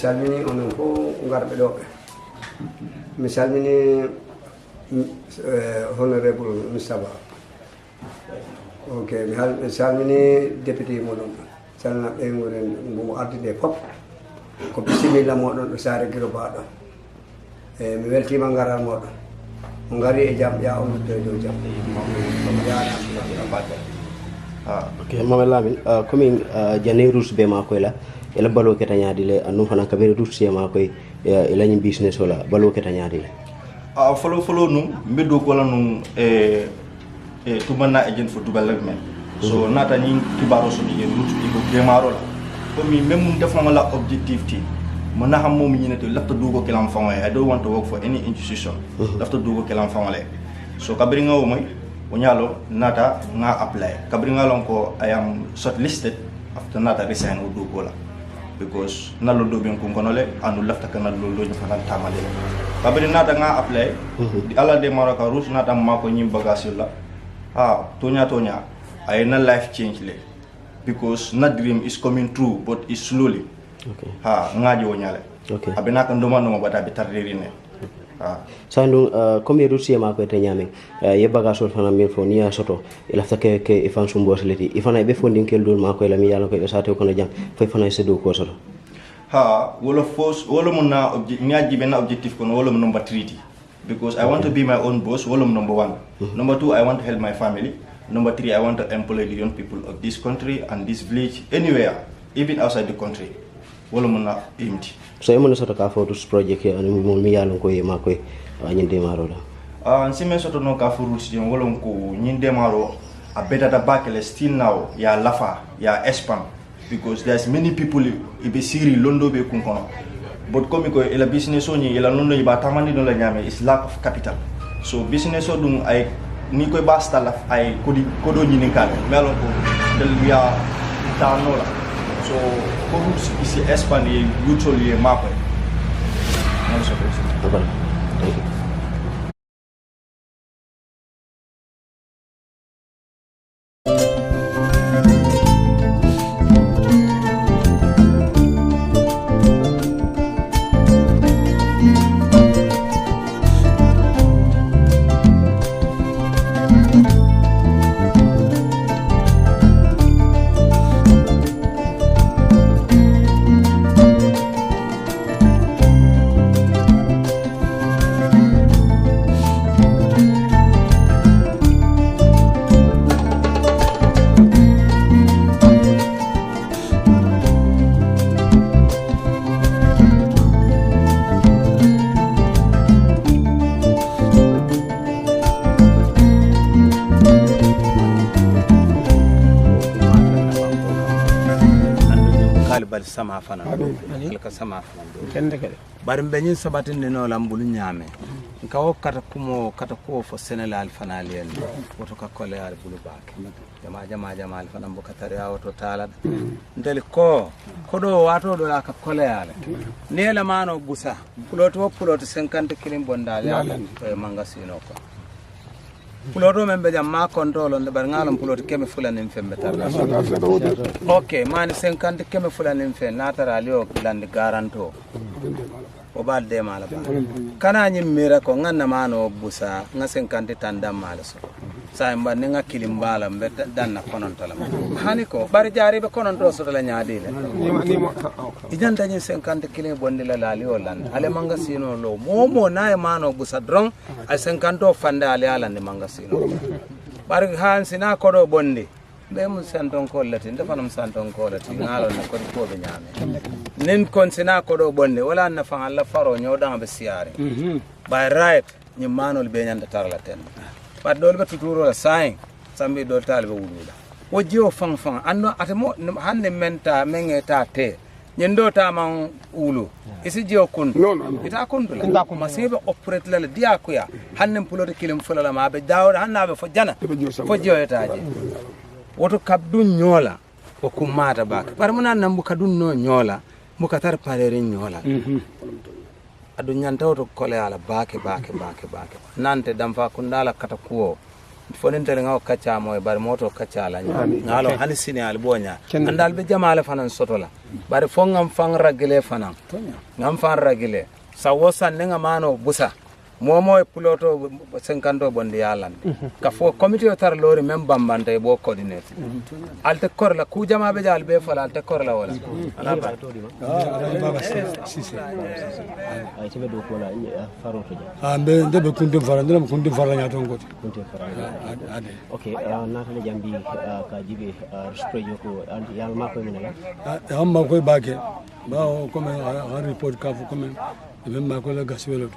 Misalnya orang pun enggak berdoa. Misalnya honorable Mustafa. Okay, misalnya deputy mono. Misalnya orang mau arti deh pop. Kopisi bila mono sehari kilo pada. Mewel ti manggaran mono. Menggari jam ya untuk itu jam. Okay, Mama Lamin, coming Janeiro bema ko la. Ela balo keta nyaadi le anu fana kabere rusiya ma koy ela ni business wala balo keta nyaadi le follow nu mbedo ko la nu to manna agent for development so nata ni kibaro so ni route ko gemaro la ko mi même def na la objectif ti mo na xam mom ñi ne to lafta dugo kelam fawé I don't want to work for any institution lafta dugo kelam fawale so kabiri ngawo moy o nyalo nata nga apply kabiri ngalon ko I am shortlisted after nata resign o dugo la because nalo do ben ko ngonole anu lafta kana lo ñu fa tamale kabiri nata nga apply di ala de maraka rouge nata mako ñim bagage la tonya I na life change le because na dream is coming true but is slowly okay ngaji wo nyale okay abena kan doma no bata bi tardiri ne sandu comme rusiya ma ko te nyame ye bagage fana mi fo ni soto ila fa ke ifan sumbo seleti ifana be fondin kel dol ma ko la mi yalla ko sa te ko na jang fay fana se do ko soto wala force wala mun na ñaji ben objectif ko wala number 3 because I want to be my own boss wala number 1 number 2 I want to help my family number 3 I want to employ the young people of this country and this village anywhere even outside the country wala mun na imti so e mon soto ka foto project ya mo mi yalla ko e ma ko ñinde maro la nsime soto no ka furu si wala ko ñinde maro a better the back still now ya lafa ya espam because there's many people ibe siri londo be kun kono but comme ko ela business o ni ela londo ba tamandi no la nyame is lack of capital so business o dum ay ni koy basta la ay kodo ñi ni kala melo ko del ya tanola so ko isi espane usually mako non so ko thank you sama fana ka sama fana kende kede bar benyin sabatin no lambulu nyame nkawo kata ko fo Senegal fana len woto ka kole ar bulu bak jama al fana mbo katari wato tala ndel ko do wato do la ka kole ala ne la mano busa puloto 50 kilim bondal ya e mangasino ko puloto membe jam ma control on bar ngalom puloto keme fulani fembe tar okay mani 50 keme fulani fen latara lio landi garanto o balde mala ba kana nyimmira ko nganna mano busa nga 50 tandam mala so sa mba ne nga kilimbala mbe danna konon tala hani ko bari jari be konon to so la nyaade le idan dañi 50 kilim bondi la lali o land ale mangasino lo momo na mano busa dron ay 50 fande ale ala ni mangasino bari han sina ko do bondi be mun santon ko lati ndefa nam santon ko lati ngalo na ko ko be nyame nin konsina ko do bonde wala na fa Allah faro nyoda be siare by right ni manol be nyanda tarla ten pat dol be tuturo la sain sambi dol talbe wulula o jio fang anno atamo hanne menta mengeta te nyendo ta man ulu isi jio kun ita kun dula ko masibe operate la dia ko ya hanne pulote kilim fulala ma be dawda hannabe fo jana fo jio etaje woto kabdun nyola o kumata bak par munan nambu kadun no nyola muka tar parere nyola adu nyanta woto kole ala bake nante damfa kundala kata kuo fonentele ngaw kacca moy bar moto kacca la ngalo hani sini al bonya andal be jamale fanan sotola bar fo ngam fang ragile fanan ngam fan ragile sawosa nenga mano busa momo e puloto 50 bondi yalan ka fo committee o tar lori mem bambante bo coordinate alte korla ku jama be jal be fala alte korla wala ala ba baba sisi ay ci be do ko la faro to ambe ndebe kunde fara ndem kunde fara nya ton goti kunte fara ade okay na tane jambi ka jibe sprejo ko anti yal ma ko menela amma ko bake ba o comme un report ka fu comme même ma ko la gaswelo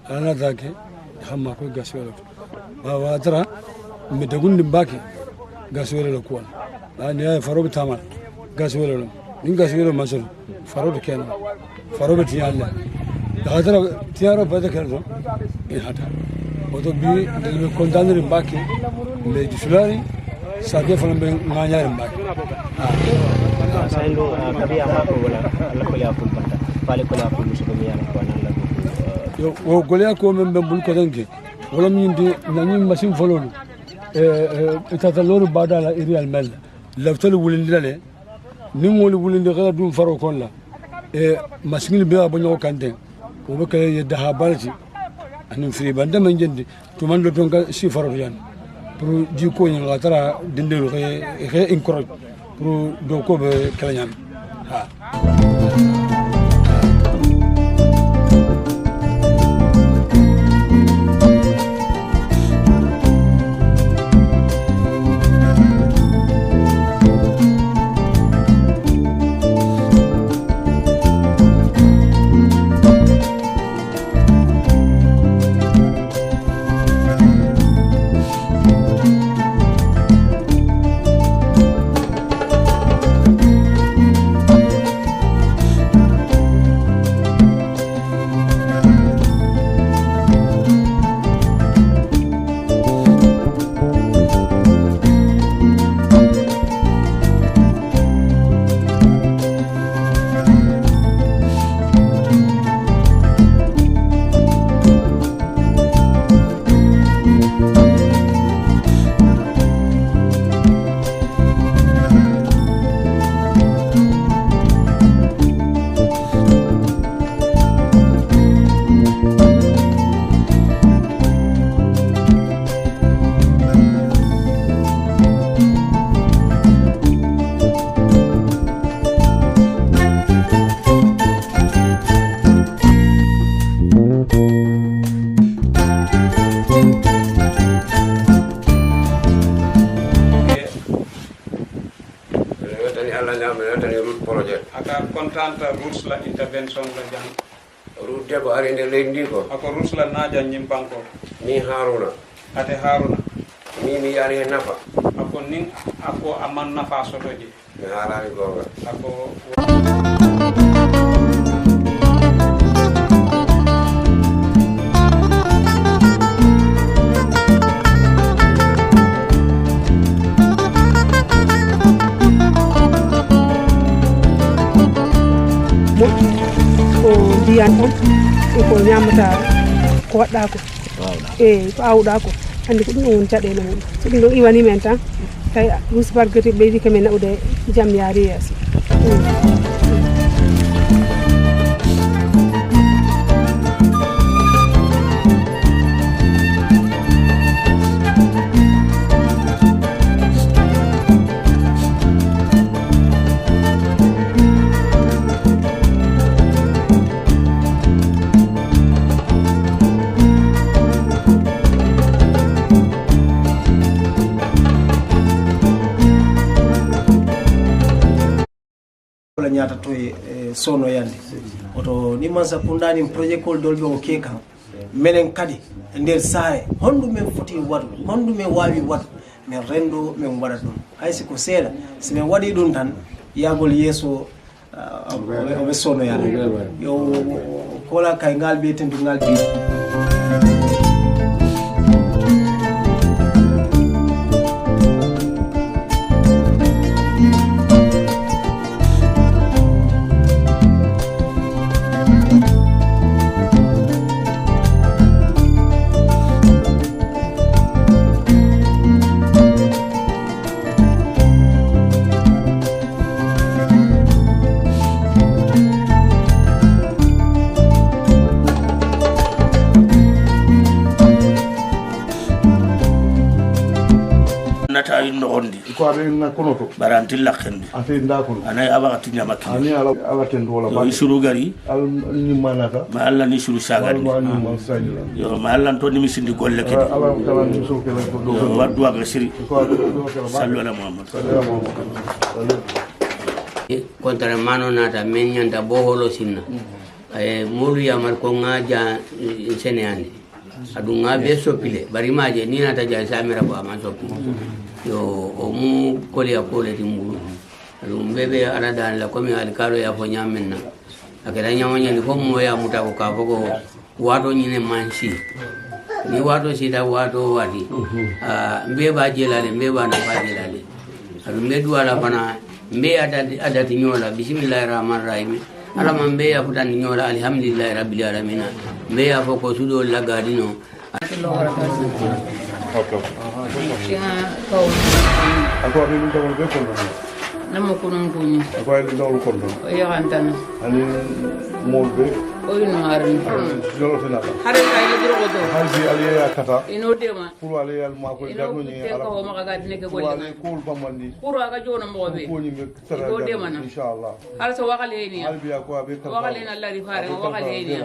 ana zake hamma ko gaswelo ba wa tara mi dagun bake gaswelo ko ba ne faro bitama gaswelo min gaswelo masal faro de kenan faro be tiyalla da tara tiyaro ba da kenan in hata oto bi de kondanere bake le disulari sa ke fana be nganyare bake sayndo kabiya ma ko wala Allah ko ya ko banta pale ko la ko musu be yalla ko nan la yo o golya ko men be bul ko dange wala min di nani machine fololu tata loru badala irial mel laftal wulin dale ni ngol wulin de kala dum faro kon la machine be ba nyoko kande o be kala yedda ha balti anin fri banda men jendi to man do ton ka si faro yan pour ji ko ni ngatara dindelu xe encourage pour do ko be kala nyam ha kontanta rules la intervention la jang route de ko arinde leydi ko ako rules la naja nyimpanko ni haruna ate haruna mi yari nafa ako nin ako aman nafa sotoji mi harani goga ako diyan on ko nyamata ko wadda ko ko awda ko andi ko dum won cadele mum so dum iwani men tan tay rusbar gati beydi kamen nawde jam yaari yes la nyata to sono yande oto ni mansa kundani projet kol dolbe o keka menen kadi nder saare hondu men foti wadu hondu men wawi wadu men rendo men wada dum haysi ko seeda si men wadi dum tan yagol yeso o be sono yande yo kola kay ngal be tendu ngal bi nata inno gondi ko abe na konoto barantil lakhendi ate ndakon anay aba tinya makki ani ala ten wala ba isuru gari al ni manata ma alla ni suru sagadi yo ma alla to ni misindi golle kedi ala kala ni so kala ko do waddu aga siri sallu ala muhammad kontare mano nata men nyanda boholo sinna molu ya mar ko ngaja seneande adu ngabe sopile bari maje ni nata ja samira ba ma sopi yo o mu kole ya kole timbulu adu mbebe ala dan la komi al karo ya fo nyamenna akera nyamanya ni ko mo ya muta ko ka fogo wato nyine mansi ni wato sida wato wati mbe ba jelale mbe ba na ba jelale adu mbe duala bana mbe adati nyola bismillahir rahmanir rahim ala man be ya futan nyola alhamdulillah rabbil alamin be ya foko sudo la gadino ako abi min tawol be kondo namu kunun kunyi ako abi dawol kondo ya hantana ani molbe o ino harin jolo finata hare kay le diro goto hansi ali ya kata ino dema pour ali al ma ko jarno ni ala ko ma ga dine ke bolle ali ko bamandi pour aga jona mo be ko ni me tara ino dema na inshallah har so wakale ni albi ya ko abi wakale na Allah rifare wakale ni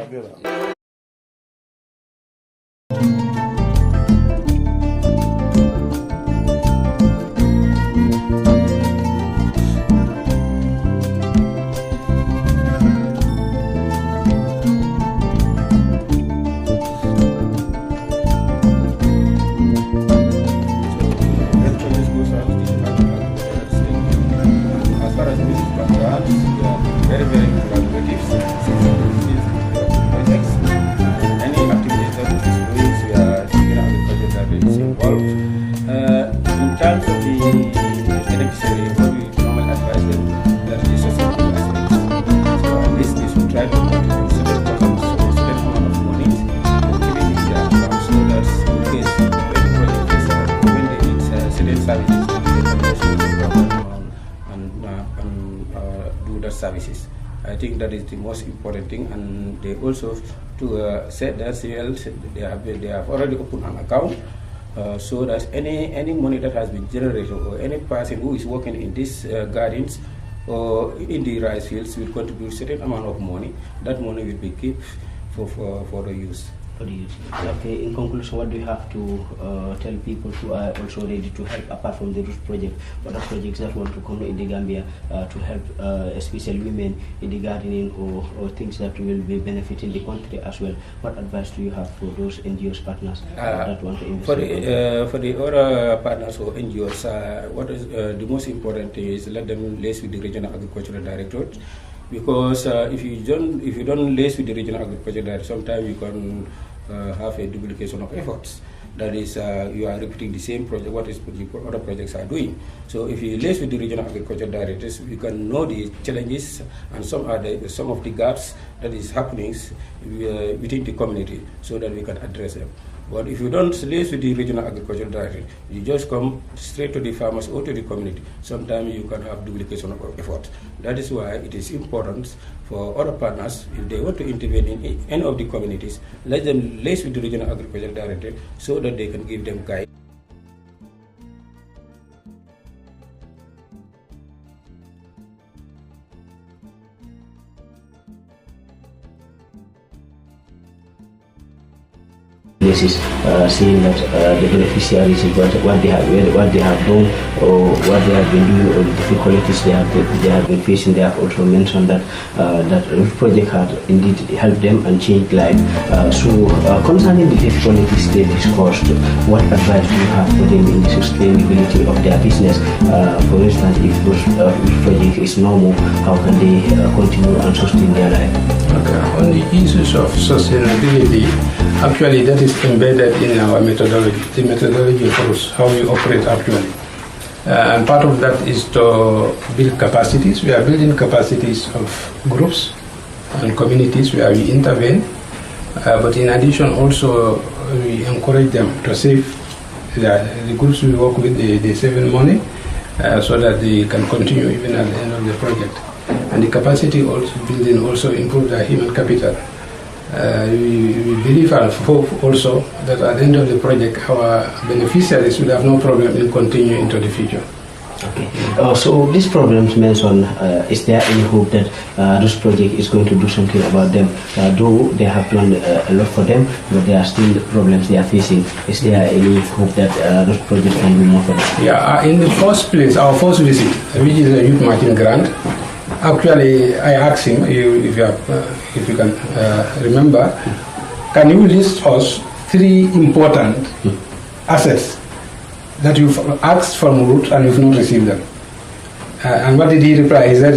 services. I think that is the most important thing, and they also to set their sales. They have already opened an account, so that any money that has been generated or any person who is working in these gardens or in the rice fields will contribute certain amount of money. That money will be kept for the use. Okay, in conclusion, what do you have to tell people who are also ready to help apart from the Roots project? What are projects that want to come in the Gambia to help especially women in the gardening or things that will be benefiting the country as well? What advice do you have for those NGOs partners that want to invest? For the other partners or NGOs, what is the most important thing is let them liaise with the regional agricultural directorate. Because if you don't liaise with the regional agriculture director, sometimes you can have a duplication of efforts. That is, you are repeating the same project, what is the other projects are doing. So if you liaise with the regional agriculture directors, we can know the challenges and some of the gaps that is happening within the community, so that we can address them. But if you don't liaise with the regional agriculture director, you just come straight to the farmers or to the community. Sometimes you can have duplication of effort. That is why it is important for other partners, if they want to intervene in any of the communities, let them liaise with the regional agriculture director so that they can give them guidance. basis, seeing that the beneficiaries, what they have done or what they have been doing or the difficulties they have been facing. They have also mentioned that that project had indeed helped them and changed life. Concerning the difficulties they discussed, what advice do you have for them in the sustainability of their business? For instance, if this project is normal, how can they continue and sustain their life? Okay. On the issues of sustainability, actually that is embedded in our methodology. The methodology for how we operate actually. And part of that is to build capacities. We are building capacities of groups and communities where we intervene. But in addition, also we encourage them to save. The groups we work with, they save money so that they can continue even at the end of the project. And the capacity also building also improve their human capital. We believe and hope also that at the end of the project, our beneficiaries will have no problem in continuing into the future. Okay. So these problems mentioned, is there any hope that this project is going to do something about them? Though they have done a lot for them, but there are still problems they are facing. Is there any hope that this project can do more for them? Yeah, in the first place, our first visit, which is a youth marketing grant, actually I asked him, if you can remember, can you list us 3 important assets that you've asked from Root and you've not received them? And what did he reply? He said,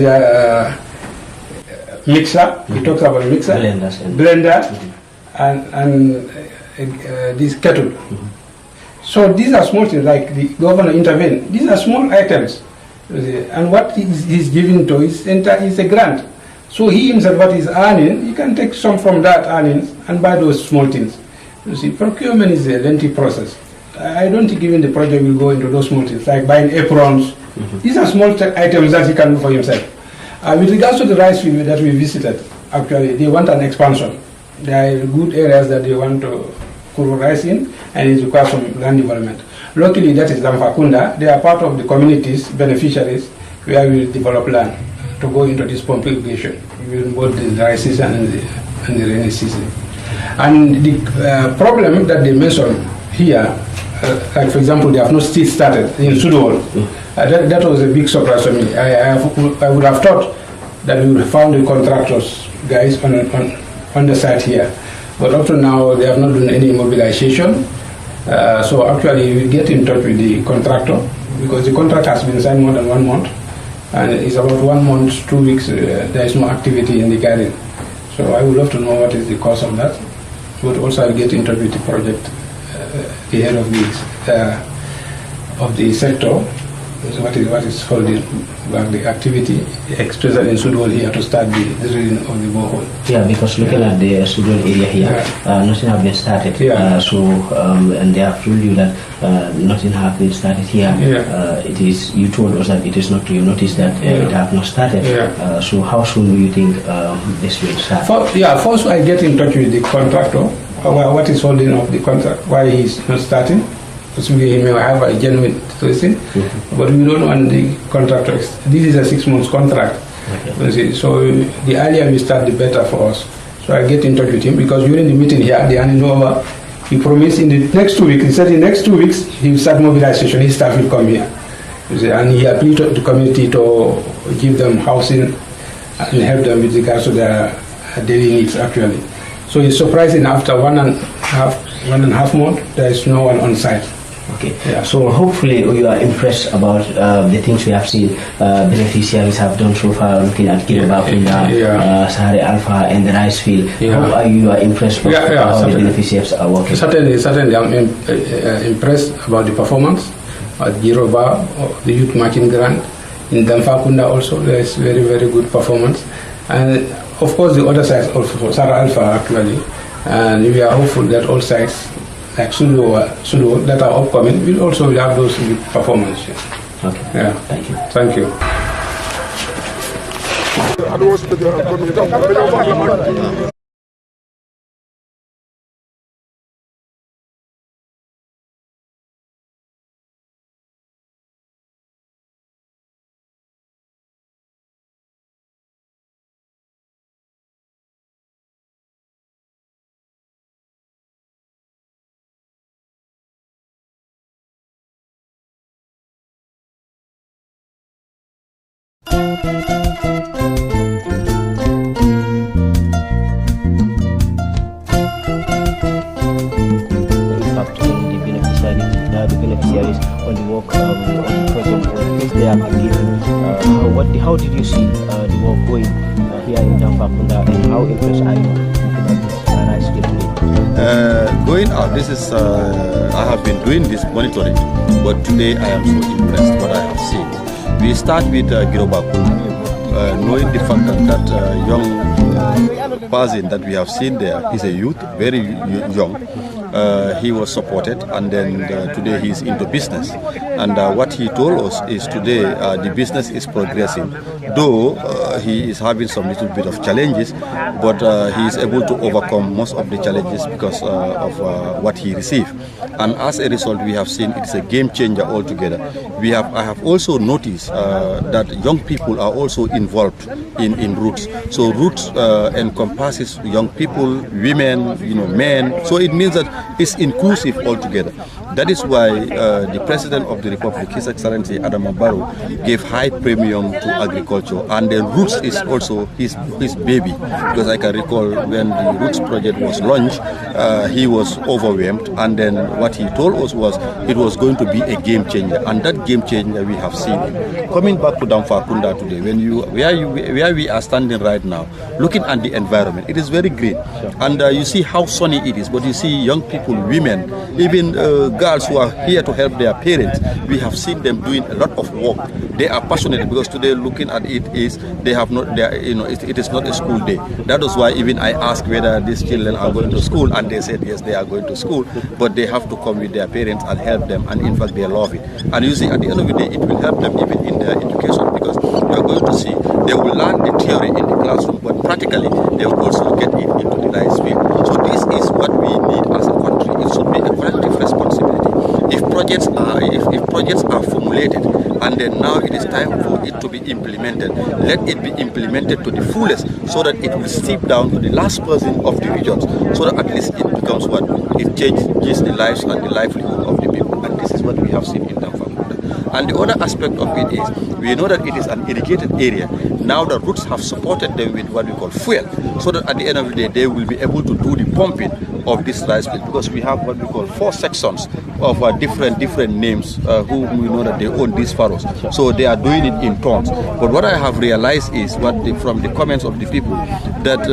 mixer, he talks about mixer, blender, and this kettle. So these are small things, like the governor intervened. These are small items. And what he's giving to is a grant. So he himself, what he's earning, he can take some from that earnings and buy those small things. You see, procurement is a lengthy process. I don't think even the project will go into those small things, like buying aprons. These are small items that he can do for himself. With regards to the rice field that we visited, actually, they want an expansion. There are good areas that they want to grow rice in, and it requires some land development. Luckily, that is Lamfakunda. They are part of the communities, beneficiaries, where we will develop land to go into this pump irrigation, both the dry season and the rainy season. And the problem that they mentioned here, like for example, they have not still started in Sudol. That was a big surprise to me. I would have thought that we would have found the contractors, guys, on the site here. But up to now, they have not done any mobilization. So actually, we get in touch with the contractor, because the contract has been signed more than 1 month. And it's about 1 month, 2 weeks, there is no activity in the garden. So I would love to know what is the cause of that. But also I'll get in touch with the project, the head of the sector, so what is holding back the activity, especially in Sudol here, to start the drilling of the borehole. Yeah, because looking at the Sudol area here, nothing has been started. And they have told you that nothing has been started here. It is, you told us that it is not, you noticed that it has not started. So how soon do you think this will start? First I get in touch with the contractor. What is holding up the contract? Why he's not starting? Possibly he may have a genuine reason, but we don't want the contractor. This is a 6 months contract. So the earlier we start, the better for us. So I get in touch with him, because during the meeting here, the handover, he promised in the next 2 weeks, he said in the next 2 weeks, he will start mobilization, his staff will come here. And he appealed to the community to give them housing and help them with regards to their daily needs actually. So it's surprising, after 1.5 months, there is no one on site. Okay. So hopefully you are impressed about the things we have seen beneficiaries have done so far, looking at Kiribakunda, Sahara Alpha and the rice field. How are you impressed with how the beneficiaries are working? Certainly I'm impressed about the performance at Giroba, the youth marching grant. In Damfakunda also there is very, very good performance. And of course the other sides also, Sahara Alpha actually. And we are hopeful that all sides like Sulu that are upcoming will also have those good performances. Okay. Thank you. Thank you. beneficiaries on the work on the project which they have been given. How did you see the work going here in Jamfakunda, and how impressed are you looking at this rice field today? Going out, this is I have been doing this monitoring, but today I am so impressed what I have seen. We start with Girobakunda, knowing the fact that young person that we have seen there is a youth, very young. He was supported, and then today he is into business. And what he told us is today the business is progressing. Though he is having some little bit of challenges, but he is able to overcome most of the challenges because of what he received. And as a result, we have seen it's a game changer altogether. I have also noticed that young people are also involved in Roots. So Roots encompasses young people, women, men. So it means that it's inclusive altogether. That is why the President of the Republic, His Excellency Adam Barrow, gave high premium to agriculture, and the Roots is also his baby. Because I can recall when the Roots project was launched, he was overwhelmed, and then what he told us was it was going to be a game changer, and that game changer we have seen. Coming back to Damfakunda today, where we are standing right now, looking at the environment, it is very green, and you see how sunny it is. But you see young people, women, even girls who are here to help their parents. We have seen them doing a lot of work. They are passionate because today, looking at it, is they have not, it is not a school day. That is why even I asked whether these children are going to school, and they said yes, they are going to school, but they have to come with their parents and help them, and in fact they love it. And you see, at the end of the day, it will help them even in their education, because you are going to see they will learn the theory in the classroom, but practically they will also get it into the rice field. So this is what we need as a country. It should be a collective responsibility. If projects are formulated, and then now it is time for it to be implemented, let it be implemented to the fullest, so that it will seep down to the last person of the regions, so that at least it becomes what? It changes the lives and the livelihood of the people. And this is what we have seen in Damfakunda. And the other aspect of it is, we know that it is an irrigated area. Now the Roots have supported them with what we call fuel, so that at the end of the day, they will be able to do the pumping of this rice field, because we have what we call 4 sections of different names who we know that they own these furrows. So they are doing it in tons. But what I have realized is from the comments of the people, that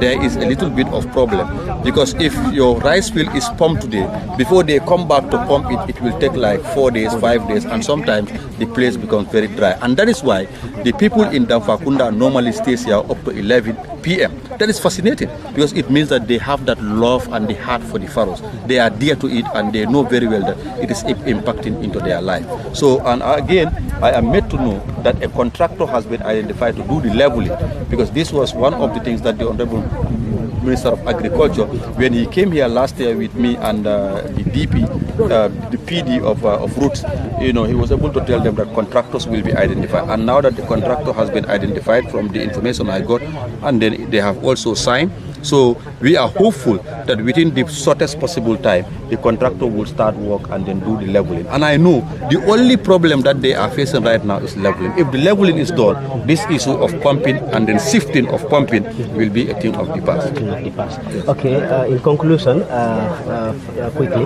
there is a little bit of problem, because if your rice field is pumped today, before they come back to pump it, it will take like 4 days, 5 days, and sometimes the place becomes very dry. And that is why the people in Damfakunda normally stays here up to 11 p.m. That is fascinating, because it means that they have that love and the heart for the furrows. They are dear to it, and they know very well that it is impacting into their life. So, and again, I am made to know that a contractor has been identified to do the leveling, because this was one of the things that the Honorable Minister of Agriculture, when he came here last year with me and the PD of Roots, he was able to tell them that contractors will be identified. And now that the contractor has been identified from the information I got, and then they have also signed. So we are hopeful that within the shortest possible time, the contractor will start work and then do the leveling. And I know the only problem that they are facing right now is leveling. If the leveling is done, this issue of pumping and then shifting of pumping will be a thing of the past. Okay, in conclusion, quickly,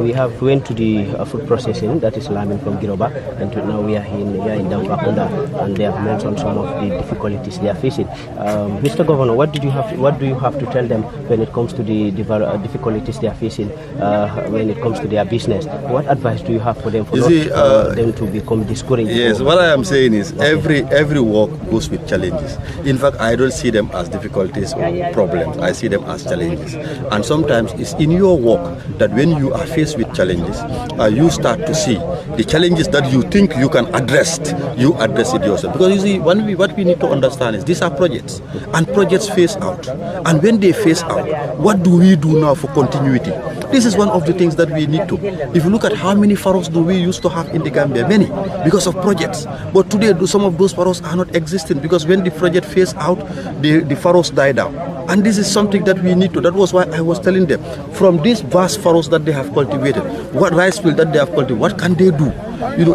we have went to the food processing, that is lambing from Giroba, and now we are in Damfakunda, and they have mentioned some of the difficulties they are facing. Mr. Governor, what do you have to tell them when it comes to the difficulties they are facing when it comes to their business? What advice do you have for them them to become discouraged? Yes, what I am saying is every work goes with challenges. In fact, I don't see them as difficulties or problems. I see them as challenges. And sometimes it's in your work that when you are faced with challenges, you start to see the challenges that you think you can address, you address it yourself. Because you see, what we need to understand is these are projects, and projects phase out. And when they phase out, what do we do now for continuity? This is one of the things that we need to. If you look at how many furrows do we used to have in the Gambia, many, because of projects. But today, some of those furrows are not existing, because when the project phase out, the furrows die down. And this is something that we need to. That was why I was telling them, from these vast furrows that they have cultivated, what rice field that they have cultivated, what can they do?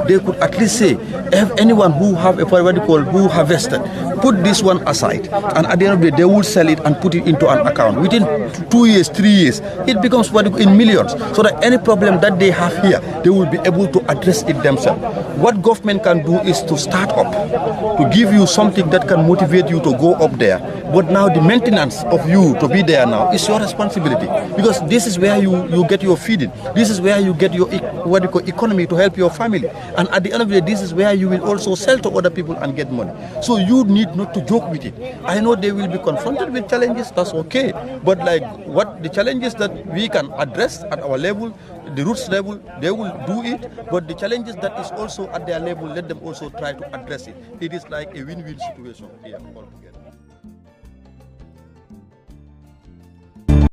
they could at least say, if anyone who have a who harvested, put this one aside, and at the end of the day, they will sell it and put it into an account. Within 2 years, 3 years, it becomes in millions. So that any problem that they have here, they will be able to address it themselves. What government can do is to start up, to give you something that can motivate you to go up there. But now the maintenance of you to be there now is your responsibility, because this is where you get your feeding. This is where you get your economy to help your family. And at the end of the day, this is where you will also sell to other people and get money. So you need not to joke with it. I know they will be confronted with challenges, that's okay. But like what the challenges that we can address at our level, the roots level, they will do it. But the challenges that is also at their level, let them also try to address it. It is like a win-win situation here altogether.